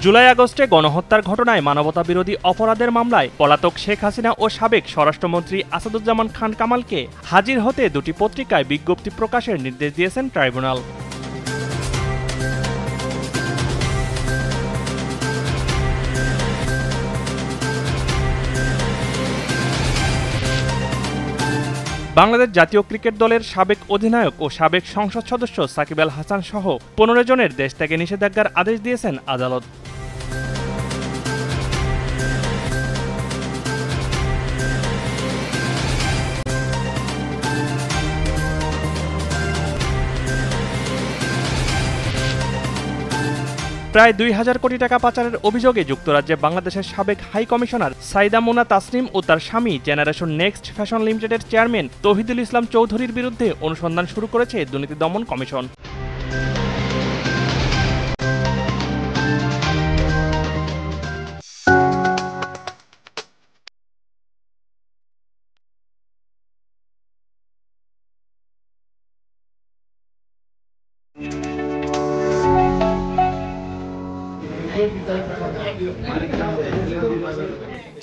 জুলাই আগস্টে গণহত্যার ঘটনায় মানবতাবিরোধী অপরাধের মামলায় পলাতক শেখ হাসিনা ও সাবেক স্বরাষ্ট্রমন্ত্রী আসাদুজ্জামান খান কামালকে হাজির হতে দুটি পত্রিকায় বিজ্ঞপ্তি প্রকাশের নির্দেশ দিয়েছেন ট্রাইব্যুনাল। বাংলাদেশ জাতীয় ক্রিকেট দলের সাবেক অধিনায়ক ও সাবেক সংসদ সদস্য সাকিব আল হাসান সহ 15 জনের দেশ ত্যাগে নিষেধাজ্ঞার আদেশ দিয়েছেন আদালত। প্রায় 2000 কোটি টাকা পাচারের অভিযোগে যুক্তরাজ্যে বাংলাদেশের সাবেক হাই কমিশনার সাইদা মোনা তাসনিম ও তার স্বামী জেনারেশন নেক্সট ফ্যাশন লিমিটেডের চেয়ারম্যান তৌহিদুল ইসলাম চৌধুরীর বিরুদ্ধে অনুসন্ধান শুরু করেছে দুর্নীতি দমন কমিশন।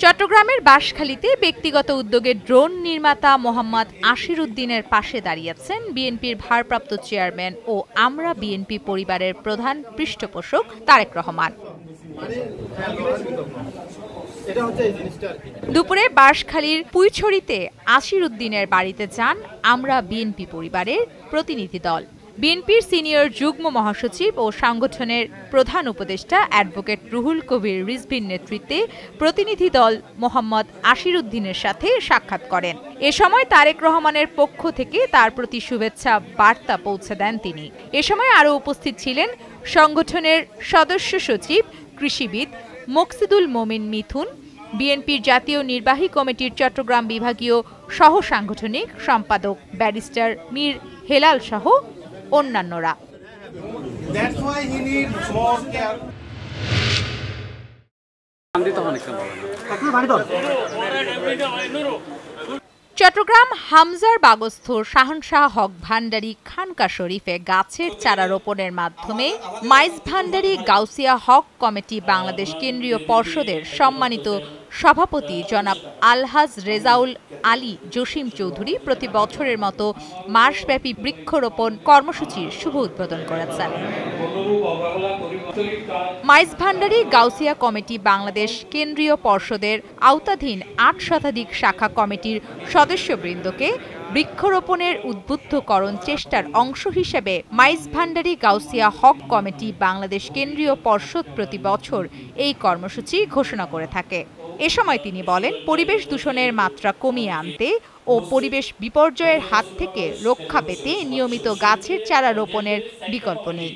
চট্টগ্রামের বাঁশখালীতে ব্যক্তিগত উদ্যোগে ড্রোন নির্মাতা মোহাম্মদ আশির উদ্দিনের পাশে দাঁড়িয়েছেন বিএনপির ভারপ্রাপ্ত চেয়ারম্যান ও আমরা বিএনপি পরিবারের প্রধান পৃষ্ঠপোষক তারেক রহমান। দুপুরে বাঁশখালীর পুইছড়িতে আশির উদ্দিনের বাড়িতে যান আমরা বিএনপি পরিবারের প্রতিনিধি দল। বিএনপির সিনিয়র যুগ্ম মহাসচিব ও সংগঠনের প্রধান উপদেষ্টা অ্যাডভোকেট রুহুল কবির রিজভির নেতৃত্বে প্রতিনিধি দল মোহাম্মদ আশির উদ্দিনের সাথে সাক্ষাৎ করেন। এ সময় তারেক রহমানের পক্ষ থেকে তার প্রতি শুভেচ্ছা বার্তা পৌঁছে দেন তিনি। এ সময় আরও উপস্থিত ছিলেন সংগঠনের সদস্য সচিব কৃষিবিদ মকসিদুল মোমিন মিথুন, বিএনপির জাতীয় নির্বাহী কমিটির চট্টগ্রাম বিভাগীয় সহ সাংগঠনিক সম্পাদক ব্যারিস্টার মীর হেলাল সহ অন্যান্যরা। চট্টগ্রাম হামজার বাগস্থ শাহনশাহ হক ভান্ডারী খানকা শরীফে গাছের চারা রোপণের মাধ্যমে মাইজ ভান্ডারী গাউসিয়া হক কমিটি বাংলাদেশ কেন্দ্রীয় পর্ষদের সম্মানিত সভাপতি জনাব আলহাজ রেজাউল আলী জসিম চৌধুরী প্রতি বছরের মতো মাসব্যাপী বৃক্ষরোপণ কর্মসূচির শুভ উদ্বোধন করেছেন। মাইজ ভান্ডারী গাউসিয়া কমিটি বাংলাদেশ কেন্দ্রীয় পর্ষদের আওতাধীন 8 শতাধিক শাখা কমিটির সদস্যবৃন্দকে বৃক্ষরোপণের উদ্বুদ্ধকরণ চেষ্টার অংশ হিসেবে মাইজ ভান্ডারী গাউসিয়া হক কমিটি বাংলাদেশ কেন্দ্রীয় পর্ষদ প্রতি বছর এই কর্মসূচি ঘোষণা করে থাকে। এ সময় তিনি বলেন, পরিবেশ দূষণের মাত্রা কমিয়ে আনতে ও পরিবেশ বিপর্যয়ের হাত থেকে রক্ষা পেতে নিয়মিত গাছের চারা রোপণের বিকল্প নেই।